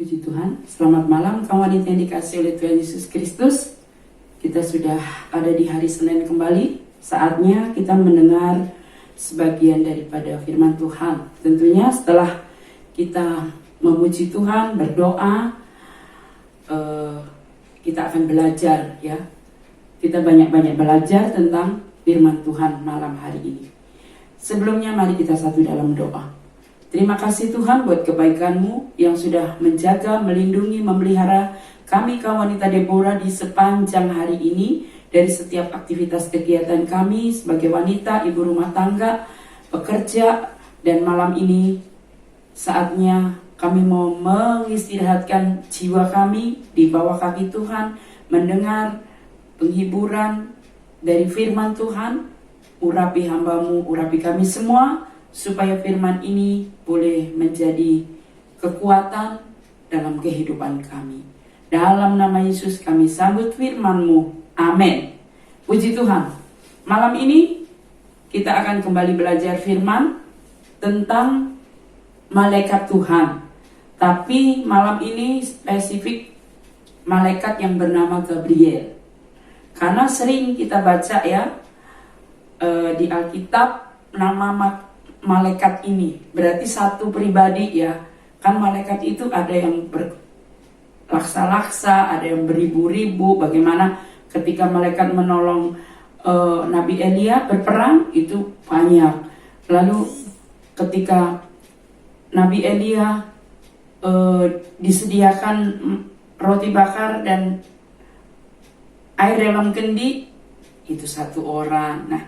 Puji Tuhan, selamat malam kawan wanita yang dikasihi oleh Tuhan Yesus Kristus. Kita sudah ada di hari Senin kembali. Saatnya kita mendengar sebagian daripada firman Tuhan. Tentunya setelah kita memuji Tuhan, berdoa, kita akan belajar ya. Kita banyak-banyak belajar tentang firman Tuhan malam hari ini. Sebelumnya mari kita satu dalam doa. Terima kasih Tuhan buat kebaikan-Mu yang sudah menjaga, melindungi, memelihara kami kaum wanita Deborah di sepanjang hari ini. Dari setiap aktivitas kegiatan kami sebagai wanita, ibu rumah tangga, pekerja. Dan malam ini saatnya kami mau mengistirahatkan jiwa kami di bawah kaki Tuhan. Mendengar penghiburan dari firman Tuhan. Urapi hamba-Mu, urapi kami semua, supaya firman ini boleh menjadi kekuatan dalam kehidupan kami. Dalam nama Yesus kami sambut firman-Mu. Amin. Puji Tuhan. Malam ini kita akan kembali belajar firman tentang malaikat Tuhan. Tapi malam ini spesifik malaikat yang bernama Gabriel. Karena sering kita baca ya di Alkitab nama malaikat ini berarti satu pribadi ya. Kan malaikat itu ada yang berlaksa-laksa, ada yang beribu-ribu. Bagaimana ketika malaikat menolong Nabi Elia berperang itu banyak. Lalu ketika Nabi Elia disediakan roti bakar dan air dalam kendi, itu satu orang. Nah,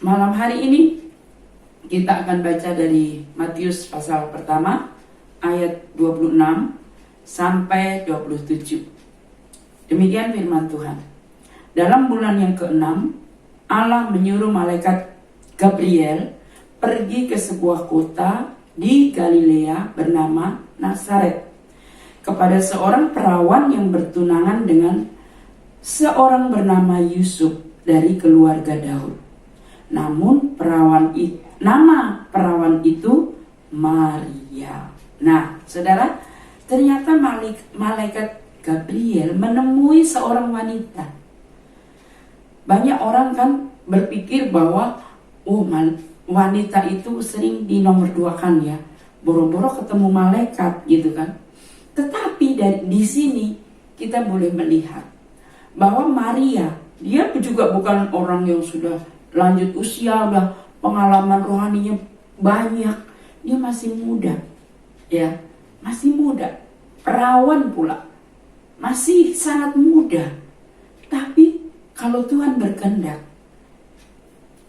malam hari ini kita akan baca dari Matius pasal pertama ayat 26 sampai 27. Demikian firman Tuhan. Dalam bulan yang ke-6, Allah menyuruh malaikat Gabriel pergi ke sebuah kota di Galilea bernama Nazaret kepada seorang perawan yang bertunangan dengan seorang bernama Yusuf dari keluarga Daud. Namun nama perawan itu Maria. Nah, saudara, ternyata malaikat Gabriel menemui seorang wanita. Banyak orang kan berpikir bahwa wanita itu sering dinomorduakan ya, boro-boro ketemu malaikat gitu kan. Tetapi di sini kita boleh melihat bahwa Maria, dia juga bukan orang yang sudah lanjut usia, udah pengalaman rohaninya banyak. Dia masih muda ya, masih muda, perawan pula, masih sangat muda. Tapi kalau Tuhan berkehendak,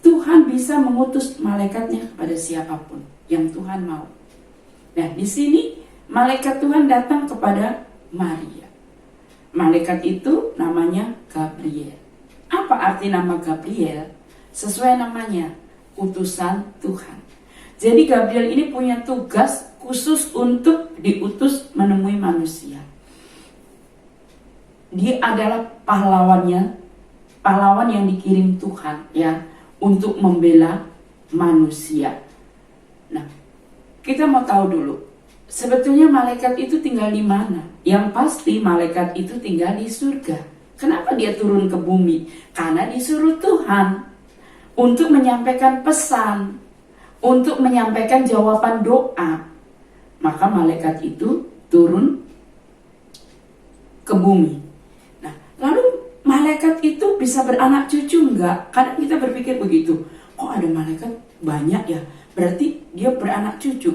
Tuhan bisa mengutus malaikatnya kepada siapapun yang Tuhan mau. Nah, di sini malaikat Tuhan datang kepada Maria. Malaikat itu namanya Gabriel. Apa arti nama Gabriel? Sesuai namanya, utusan Tuhan. Jadi Gabriel ini punya tugas khusus untuk diutus menemui manusia. Dia adalah pahlawan yang dikirim Tuhan ya, untuk membela manusia. Nah, kita mau tahu dulu, sebetulnya malaikat itu tinggal di mana? Yang pasti malaikat itu tinggal di surga. Kenapa dia turun ke bumi? Karena disuruh Tuhan untuk menyampaikan pesan, untuk menyampaikan jawaban doa. Maka malaikat itu turun ke bumi. Nah, lalu malaikat itu bisa beranak cucu enggak? Kadang kita berpikir begitu. Kok ada malaikat banyak ya? Berarti dia beranak cucu.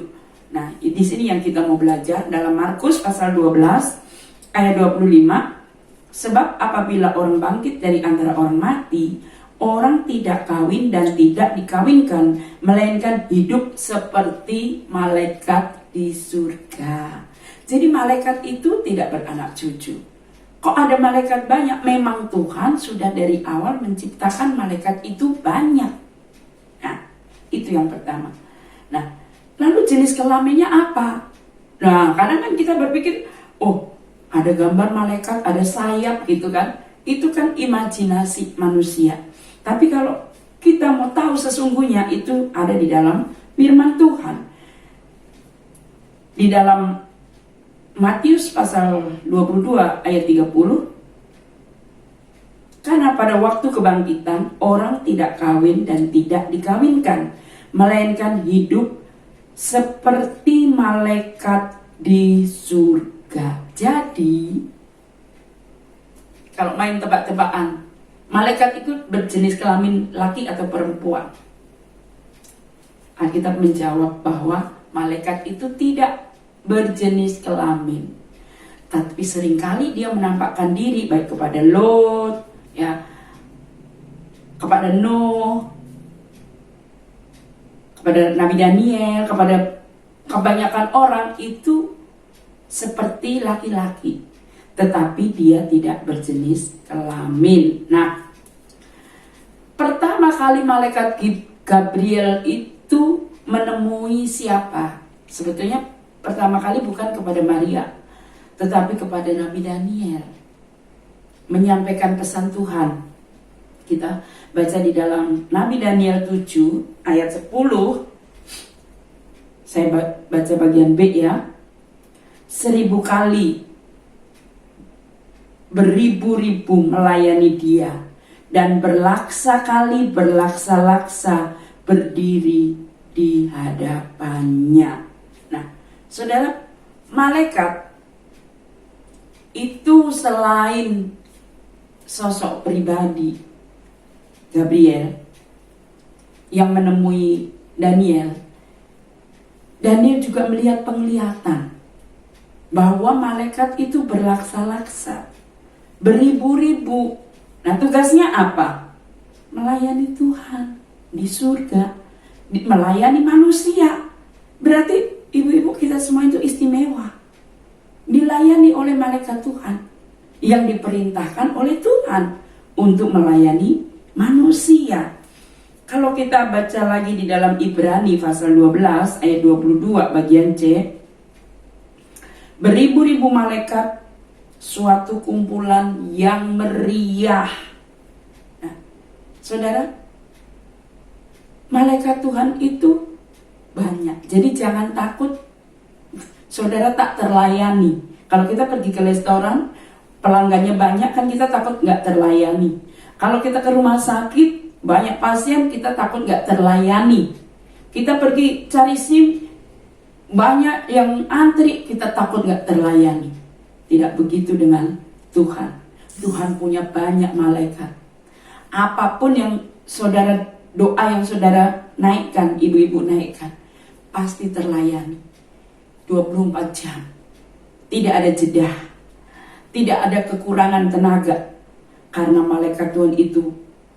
Nah, di sini yang kita mau belajar dalam Markus pasal 12 ayat 25. Sebab apabila orang bangkit dari antara orang mati, orang tidak kawin dan tidak dikawinkan, melainkan hidup seperti malaikat di surga. Jadi malaikat itu tidak beranak cucu. Kok ada malaikat banyak? Memang Tuhan sudah dari awal menciptakan malaikat itu banyak. Nah, itu yang pertama. Nah, lalu jenis kelaminnya apa? Nah, kadang kan kita berpikir, ada gambar malaikat, ada sayap gitu kan. Itu kan imajinasi manusia. Tapi kalau kita mau tahu sesungguhnya, itu ada di dalam firman Tuhan. Di dalam Matius pasal 22 ayat 30. Karena pada waktu kebangkitan orang tidak kawin dan tidak dikawinkan, melainkan hidup seperti malaikat di surga. Jadi kalau main tebak-tebakan, malaikat itu berjenis kelamin laki atau perempuan? Alkitab menjawab bahwa malaikat itu tidak berjenis kelamin, tapi seringkali dia menampakkan diri baik kepada Lot, ya, kepada Nuh, kepada Nabi Daniel, kepada kebanyakan orang itu seperti laki-laki, tetapi dia tidak berjenis kelamin. Nah, pertama kali malaikat Gabriel itu menemui siapa? Sebetulnya pertama kali bukan kepada Maria, tetapi kepada Nabi Daniel, menyampaikan pesan Tuhan. Kita baca di dalam Nabi Daniel 7 ayat 10. Saya baca bagian B ya. 1000 kali beribu-ribu melayani dia, dan berlaksa kali berlaksa-laksa berdiri di hadapannya. Nah, saudara, malaikat itu selain sosok pribadi Gabriel yang menemui Daniel juga melihat penglihatan bahwa malaikat itu berlaksa-laksa, beribu-ribu. Nah, tugasnya apa? Melayani Tuhan di surga, melayani manusia. Berarti ibu-ibu kita semua itu istimewa, dilayani oleh malaikat Tuhan yang diperintahkan oleh Tuhan untuk melayani manusia. Kalau kita baca lagi di dalam Ibrani pasal 12 ayat 22 bagian C, beribu-ribu malaikat, suatu kumpulan yang meriah. Nah, saudara, malaikat Tuhan itu banyak. Jadi jangan takut saudara tak terlayani. Kalau kita pergi ke restoran, pelanggannya banyak, kan kita takut nggak terlayani. Kalau kita ke rumah sakit, banyak pasien, kita takut nggak terlayani. Kita pergi cari SIM, banyak yang antri, kita takut nggak terlayani. Tidak begitu dengan Tuhan. Tuhan punya banyak malaikat. Apapun yang saudara, doa yang saudara naikkan, ibu-ibu naikkan, pasti terlayani 24 jam. Tidak ada jeda, tidak ada kekurangan tenaga, karena malaikat Tuhan itu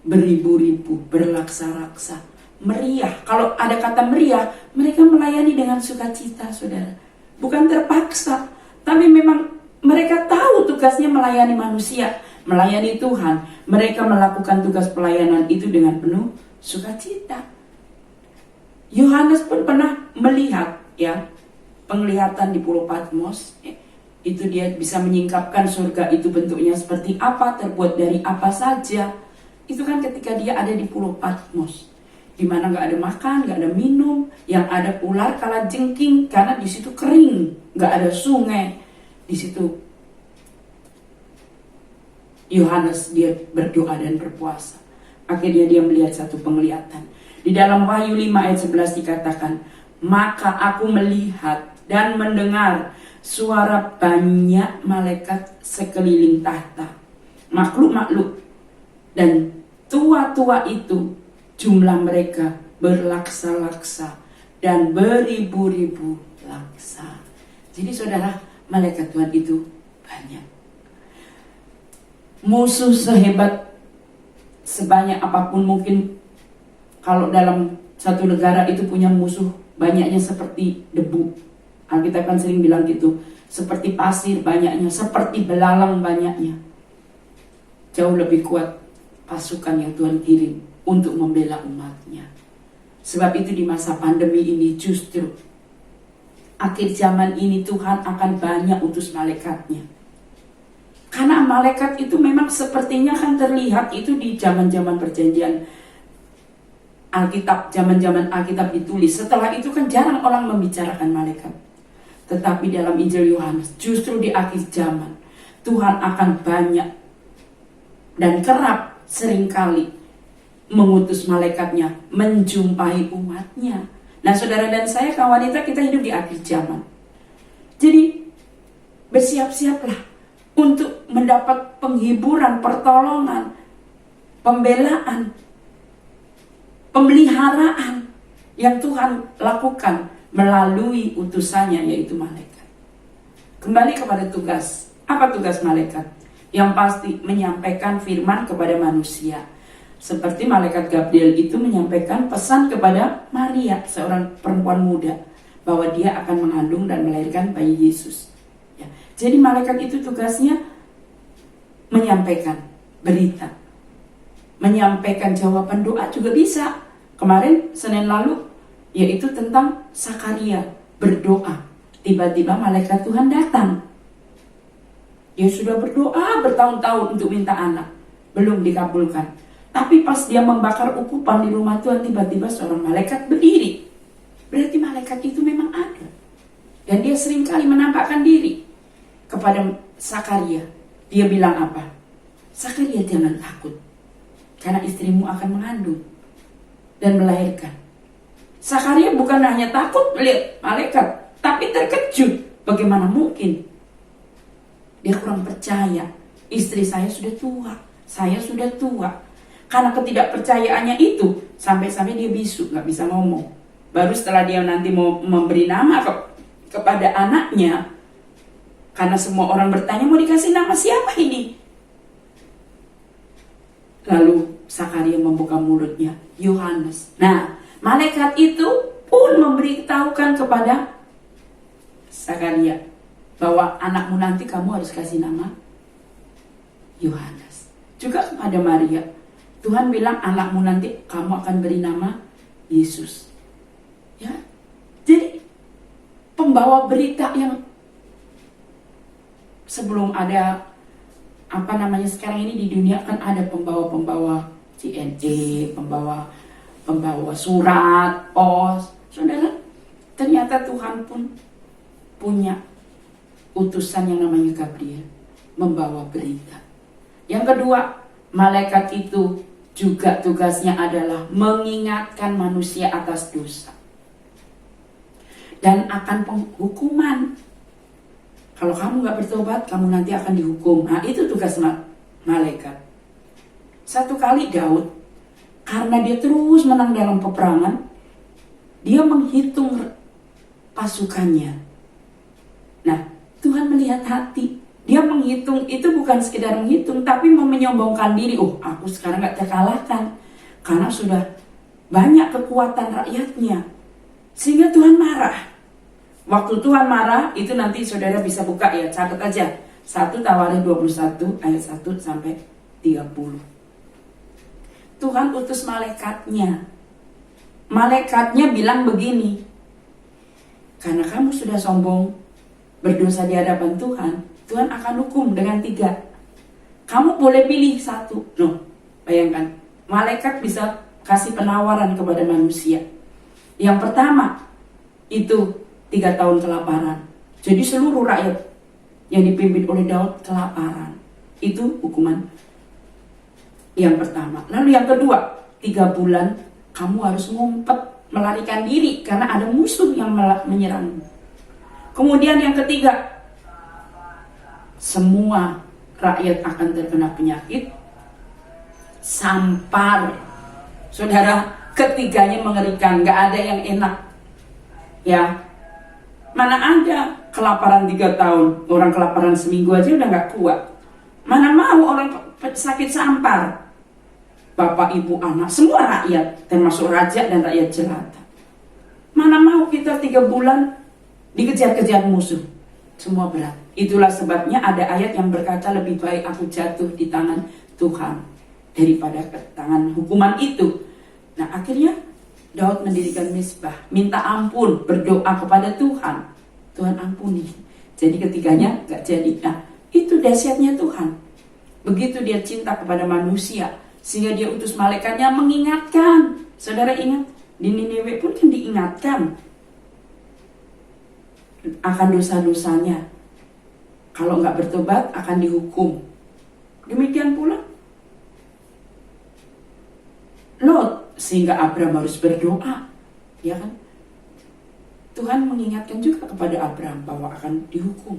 beribu-ribu, berlaksa-laksa, meriah. Kalau ada kata meriah, mereka melayani dengan sukacita, saudara. Bukan terpaksa, tapi memang mereka tahu tugasnya melayani manusia, melayani Tuhan. Mereka melakukan tugas pelayanan itu dengan penuh sukacita. Yohanes pun pernah melihat, ya, penglihatan di Pulau Patmos. Itu dia bisa menyingkapkan surga itu bentuknya seperti apa, terbuat dari apa saja. Itu kan ketika dia ada di Pulau Patmos, di mana nggak ada makan, nggak ada minum, yang ada ular kalajengking karena di situ kering, nggak ada sungai. Di situ Yohanes dia berdoa dan berpuasa. Akhirnya dia melihat satu penglihatan. Di dalam Wahyu 5 ayat 11 dikatakan, maka aku melihat dan mendengar suara banyak malaikat sekeliling tahta, makhluk-makhluk, dan tua-tua itu jumlah mereka berlaksa-laksa dan beribu-ribu laksa. Jadi saudara, malaikat Tuhan itu banyak. Musuh sebanyak apapun mungkin, kalau dalam satu negara itu punya musuh banyaknya seperti debu. Alkitab kan sering bilang gitu, seperti pasir banyaknya, seperti belalang banyaknya. Jauh lebih kuat pasukan yang Tuhan kirim untuk membela umatnya. Sebab itu di masa pandemi ini justru akhir zaman ini Tuhan akan banyak utus malaikatnya. Karena malaikat itu memang sepertinya kan terlihat itu di zaman-zaman perjanjian Alkitab, zaman-zaman Alkitab ditulis. Setelah itu kan jarang orang membicarakan malaikat. Tetapi dalam Injil Yohanes, justru di akhir zaman, Tuhan akan banyak dan kerap seringkali mengutus malaikatnya menjumpai umatnya. Nah, saudara dan saya, kaum wanita, kita hidup di akhir zaman. Jadi bersiap-siaplah untuk mendapat penghiburan, pertolongan, pembelaan, pemeliharaan yang Tuhan lakukan melalui utusannya, yaitu malaikat. Kembali kepada tugas. Apa tugas malaikat? Yang pasti menyampaikan firman kepada manusia. Seperti malaikat Gabriel itu menyampaikan pesan kepada Maria, seorang perempuan muda, bahwa dia akan mengandung dan melahirkan bayi Yesus. Ya. Jadi malaikat itu tugasnya menyampaikan berita, menyampaikan jawaban doa juga bisa. Kemarin Senin lalu, yaitu tentang Sakaria berdoa. Tiba-tiba malaikat Tuhan datang. Dia sudah berdoa bertahun-tahun untuk minta anak, belum dikabulkan. Tapi pas dia membakar ukupan di rumah Tuhan, tiba-tiba seorang malaikat berdiri. Berarti malaikat itu memang ada. Dan dia seringkali menampakkan diri kepada Sakaria. Dia bilang apa? Sakaria, jangan takut, karena istrimu akan mengandung dan melahirkan. Sakaria bukan hanya takut melihat malaikat, tapi terkejut. Bagaimana mungkin? Dia kurang percaya. Istri saya sudah tua, saya sudah tua. Karena ketidakpercayaannya itu, sampai-sampai dia bisu, gak bisa ngomong. Baru setelah dia nanti mau memberi nama kepada anaknya, karena semua orang bertanya, mau dikasih nama siapa ini? Lalu Sakaria membuka mulutnya, Yohanes. Nah, malaikat itu pun memberitahukan kepada Sakaria bahwa anakmu nanti kamu harus kasih nama Yohanes. Juga kepada Maria, Tuhan bilang anakmu nanti kamu akan beri nama Yesus. Ya, jadi pembawa berita yang sebelum ada sekarang ini di dunia kan ada pembawa CNE, pembawa surat, pos. Saudara, ternyata Tuhan pun punya utusan yang namanya Gabriel, membawa berita. Yang kedua, malaikat itu juga tugasnya adalah mengingatkan manusia atas dosa dan akan penghukuman. Kalau kamu gak bertobat, kamu nanti akan dihukum. Nah, itu tugas malaikat. Satu kali Daud, karena dia terus menang dalam peperangan, dia menghitung pasukannya. Nah, Tuhan melihat hati. Dia menghitung, itu bukan sekedar menghitung, tapi menyombongkan diri. Oh, aku sekarang gak terkalahkan, karena sudah banyak kekuatan rakyatnya. Sehingga Tuhan marah. Waktu Tuhan marah, itu nanti saudara bisa buka ya, catat aja. 1 Tawarikh 21 ayat 1 sampai 30. Tuhan utus malaikatnya. Malaikatnya bilang begini, karena kamu sudah sombong, berdosa di hadapan Tuhan, Tuhan akan hukum dengan 3. Kamu boleh pilih 1. Loh, bayangkan, malaikat bisa kasih penawaran kepada manusia. Yang pertama, itu 3 tahun kelaparan. Jadi seluruh rakyat yang dipimpin oleh Daud kelaparan. Itu hukuman yang pertama. Lalu yang kedua, 3 bulan kamu harus ngumpet, melarikan diri karena ada musuh yang menyerangmu. Kemudian yang ketiga, semua rakyat akan terkena penyakit sampar. Saudara, ketiganya mengerikan, gak ada yang enak. Ya, mana ada kelaparan 3 tahun, orang kelaparan seminggu aja udah gak kuat. Mana mau orang sakit sampar. Bapak, ibu, anak, semua rakyat, termasuk raja dan rakyat jelata. Mana mau kita 3 bulan dikejar-kejar musuh. Semua berat. Itulah sebabnya ada ayat yang berkata, lebih baik aku jatuh di tangan Tuhan daripada ke tangan hukuman itu. Nah, akhirnya Daud mendirikan mezbah, minta ampun, berdoa kepada Tuhan. Tuhan ampuni. Jadi ketiganya gak jadi. Nah, itu dahsyatnya Tuhan. Begitu dia cinta kepada manusia, sehingga dia utus malaikatnya mengingatkan. Saudara ingat, di Niniwe pun kan diingatkan. akan dosa-dosanya. Kalau nggak bertobat akan dihukum. Demikian pula Lot, sehingga Abraham harus berdoa, ya kan? Tuhan mengingatkan juga kepada Abraham bahwa akan dihukum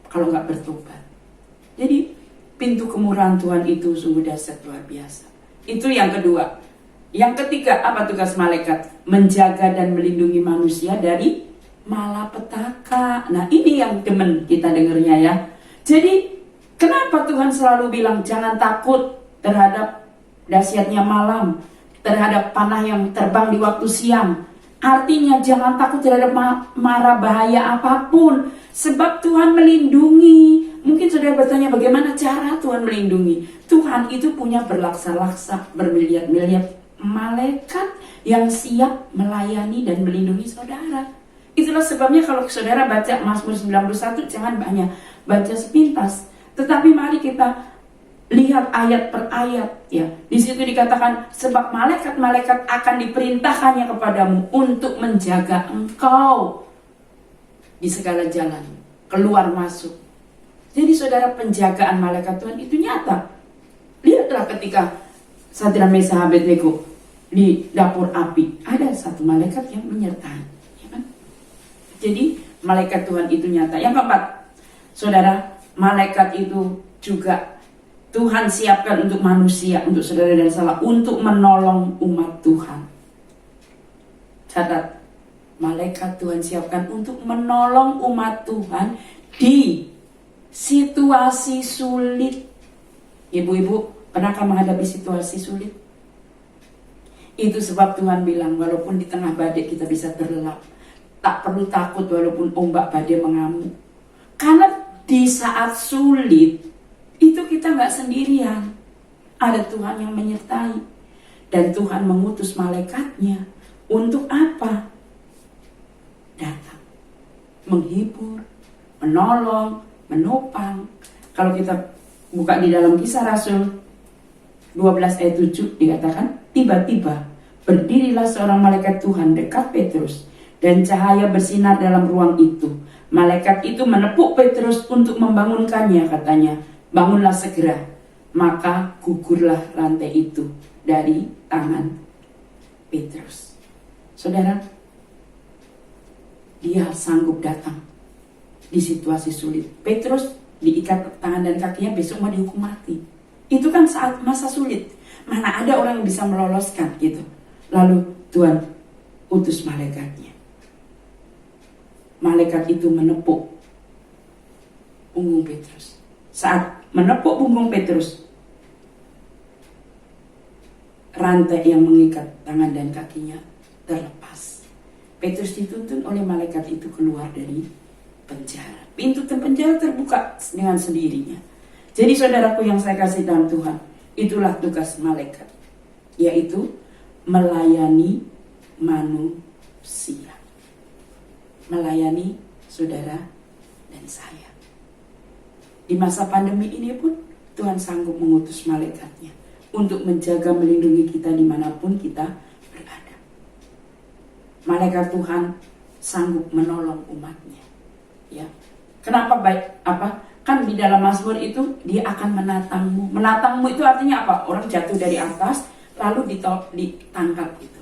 kalau nggak bertobat. Jadi pintu kemurahan Tuhan itu sungguh dahsyat, luar biasa. Itu yang kedua. Yang ketiga, apa tugas malaikat? Menjaga dan melindungi manusia dari malapetaka. Nah, ini yang demen kita dengarnya ya. Jadi kenapa Tuhan selalu bilang jangan takut terhadap dahsyatnya malam, terhadap panah yang terbang di waktu siang. Artinya jangan takut terhadap mara bahaya apapun, sebab Tuhan melindungi. Mungkin saudara bertanya bagaimana cara Tuhan melindungi. Tuhan itu punya berlaksa-laksa, bermiliar-miliar malaikat yang siap melayani dan melindungi saudara. Itulah sebabnya kalau saudara baca Mazmur 91 jangan banyak baca sepintas, tetapi mari kita lihat ayat per ayat ya. Di situ dikatakan sebab malaikat-malaikat akan diperintahkannya kepadamu untuk menjaga engkau di segala jalan, keluar masuk. Jadi saudara, penjagaan malaikat Tuhan itu nyata. Lihatlah ketika Sadrak Mesakh Abednego di dapur api, ada satu malaikat yang menyertai, ya kan? Jadi malaikat Tuhan itu nyata. Yang keempat, saudara, malaikat itu juga Tuhan siapkan untuk manusia, untuk saudara dan saya, untuk menolong umat Tuhan. Catat, malaikat Tuhan siapkan untuk menolong umat Tuhan di situasi sulit. Ibu-ibu, pernahkah menghadapi situasi sulit? Itu sebab Tuhan bilang, walaupun di tengah badai kita bisa terlelap, tak perlu takut walaupun ombak badai mengamuk. Karena di saat sulit itu kita nggak sendirian, ada Tuhan yang menyertai. Dan Tuhan mengutus malaikatnya untuk apa? Datang, menghibur, menolong, menopang. Kalau kita buka di dalam Kisah Rasul 12 ayat 7 dikatakan, tiba-tiba berdirilah seorang malaikat Tuhan dekat Petrus, dan cahaya bersinar dalam ruang itu. Malaikat itu menepuk Petrus untuk membangunkannya, katanya, bangunlah segera. Maka gugurlah rantai itu dari tangan Petrus. Saudara, dia sanggup datang di situasi sulit. Petrus diikat tangan dan kakinya, besok mau dihukum mati. Itu kan saat masa sulit. Mana ada orang yang bisa meloloskan gitu. Lalu Tuhan utus malaikatnya. Malaikat itu menepuk punggung Petrus. Saat menepuk punggung Petrus, rantai yang mengikat tangan dan kakinya terlepas. Petrus dituntun oleh malaikat itu keluar dari penjara. Pintu penjara terbuka dengan sendirinya. Jadi saudaraku yang saya kasih dalam Tuhan, itulah tugas malaikat, yaitu melayani manusia, melayani saudara dan saya. Di masa pandemi ini pun Tuhan sanggup mengutus malaikatnya untuk menjaga, melindungi kita dimanapun kita berada. Malaikat Tuhan sanggup menolong umatnya. Ya, kenapa baik? Kan di dalam Mazmur itu dia akan menatangmu. Menatangmu itu artinya apa? Orang jatuh dari atas lalu ditangkap gitu.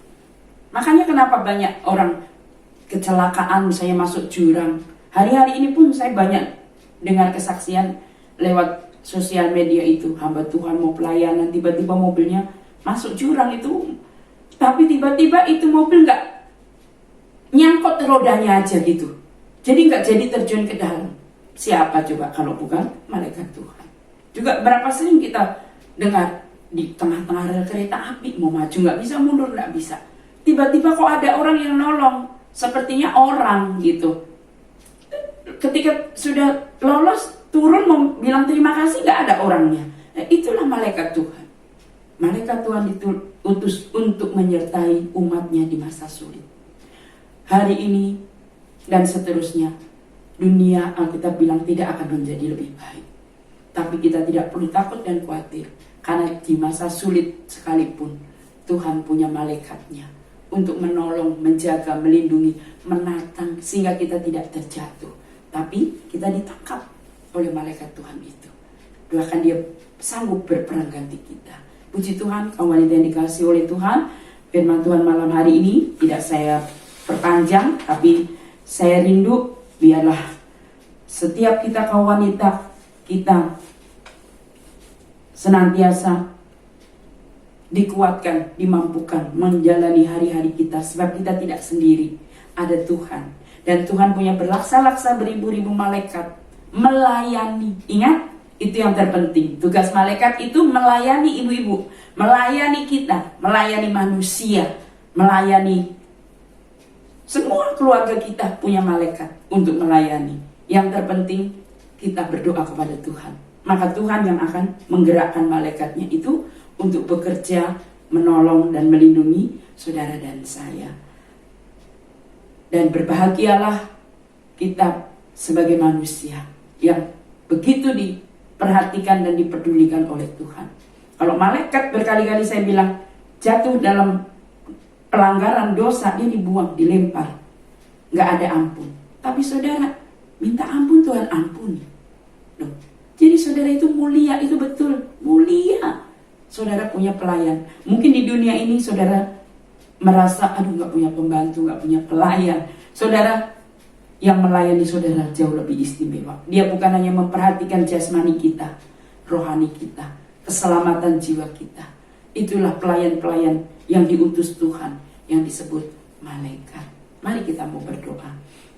Makanya kenapa banyak orang kecelakaan, misalnya masuk jurang. Hari-hari ini pun saya banyak dengar kesaksian lewat sosial media itu. Hamba Tuhan mau pelayanan, tiba-tiba mobilnya masuk jurang itu. Tapi tiba-tiba itu mobil nggak nyangkut rodanya aja gitu. Jadi nggak jadi terjun ke dalam. Siapa coba kalau bukan malaikat Tuhan? Juga berapa sering kita dengar di tengah-tengah rel kereta api, mau maju nggak bisa, mundur nggak bisa. Tiba-tiba kok ada orang yang nolong, sepertinya orang gitu. Ketika sudah lolos, turun mau bilang terima kasih, nggak ada orangnya. Itulah malaikat Tuhan. Malaikat Tuhan diutus untuk menyertai umatnya di masa sulit. Hari ini dan seterusnya, dunia Alkitab bilang tidak akan menjadi lebih baik. Tapi kita tidak perlu takut dan khawatir, karena di masa sulit sekalipun Tuhan punya malaikatnya untuk menolong, menjaga, melindungi, menatang sehingga kita tidak terjatuh. Tapi kita ditangkap oleh malaikat Tuhan itu. Doakan dia sanggup berperang ganti kita. Puji Tuhan, kaum wanita yang dikasihi oleh Tuhan, firman Tuhan malam hari ini tidak saya perpanjang, tapi saya rindu biarlah setiap kita kaum wanita, kita senantiasa dikuatkan, dimampukan menjalani hari-hari kita, sebab kita tidak sendiri, ada Tuhan. Dan Tuhan punya berlaksa-laksa beribu-ribu malaikat melayani. Ingat, itu yang terpenting. Tugas malaikat itu melayani ibu-ibu, melayani kita, melayani manusia, melayani semua keluarga kita punya malaikat untuk melayani. Yang terpenting kita berdoa kepada Tuhan. Maka Tuhan yang akan menggerakkan malaikatnya itu untuk bekerja, menolong dan melindungi saudara dan saya. Dan berbahagialah kita sebagai manusia yang begitu diperhatikan dan dipedulikan oleh Tuhan. Kalau malaikat berkali-kali saya bilang jatuh dalam pelanggaran dosa, dia dibuang, dilempar, nggak ada ampun. Tapi saudara minta ampun, Tuhan ampuni. Loh, jadi saudara itu mulia, itu betul mulia. Saudara punya pelayan. Mungkin di dunia ini saudara merasa aduh nggak punya pembantu, nggak punya pelayan. Saudara yang melayani saudara jauh lebih istimewa. Dia bukan hanya memperhatikan jasmani kita, rohani kita, keselamatan jiwa kita. Itulah pelayan-pelayan yang diutus Tuhan, yang disebut malaikat. Mari kita mau berdoa.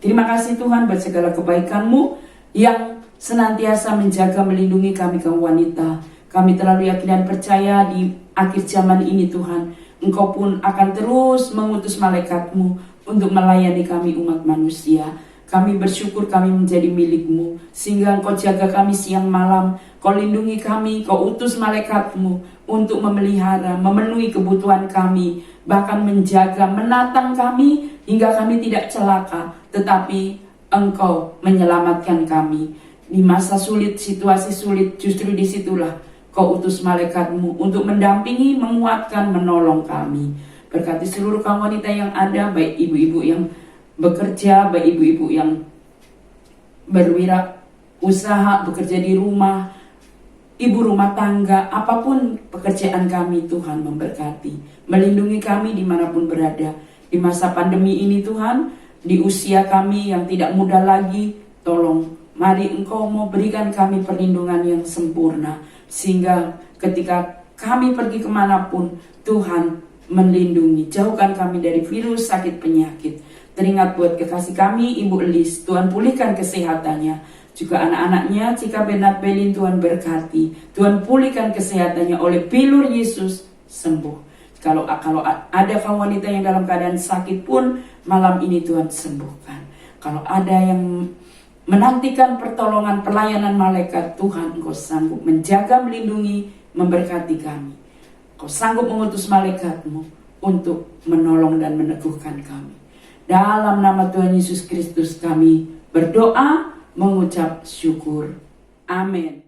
Terima kasih Tuhan buat segala kebaikan-Mu yang senantiasa menjaga, melindungi kami kaum wanita. Kami terlalu yakin dan percaya di akhir zaman ini Tuhan, Engkau pun akan terus mengutus malaikat-Mu untuk melayani kami umat manusia. Kami bersyukur kami menjadi milik-Mu, sehingga Engkau jaga kami siang malam, Kau lindungi kami, Kau utus malaikat-Mu untuk memelihara, memenuhi kebutuhan kami, bahkan menjaga, menatang kami hingga kami tidak celaka, tetapi Engkau menyelamatkan kami. Di masa sulit, situasi sulit, justru disitulah Kau utus malaikat-Mu untuk mendampingi, menguatkan, menolong kami. Berkati seluruh kaum wanita yang ada, baik ibu-ibu yang bekerja, baik ibu-ibu yang berwirausaha, bekerja di rumah, ibu rumah tangga, apapun pekerjaan kami, Tuhan memberkati, melindungi kami dimanapun berada. Di masa pandemi ini Tuhan, di usia kami yang tidak muda lagi, tolong mari Engkau mau berikan kami perlindungan yang sempurna, sehingga ketika kami pergi kemanapun, Tuhan melindungi, jauhkan kami dari virus, sakit, penyakit. Teringat buat kekasih kami, Ibu Elis, Tuhan pulihkan kesehatannya. Juga anak-anaknya, Cika Bernat Belin, Tuhan berkati. Tuhan pulihkan kesehatannya, oleh pilur Yesus sembuh. Kalau ada kaum wanita yang dalam keadaan sakit pun, malam ini Tuhan sembuhkan. Kalau ada yang menantikan pertolongan pelayanan malaikat, Tuhan Engkau sanggup menjaga, melindungi, memberkati kami. Engkau sanggup mengutus malaikat-Mu untuk menolong dan meneguhkan kami. Dalam nama Tuhan Yesus Kristus kami berdoa, mengucap syukur. Amin.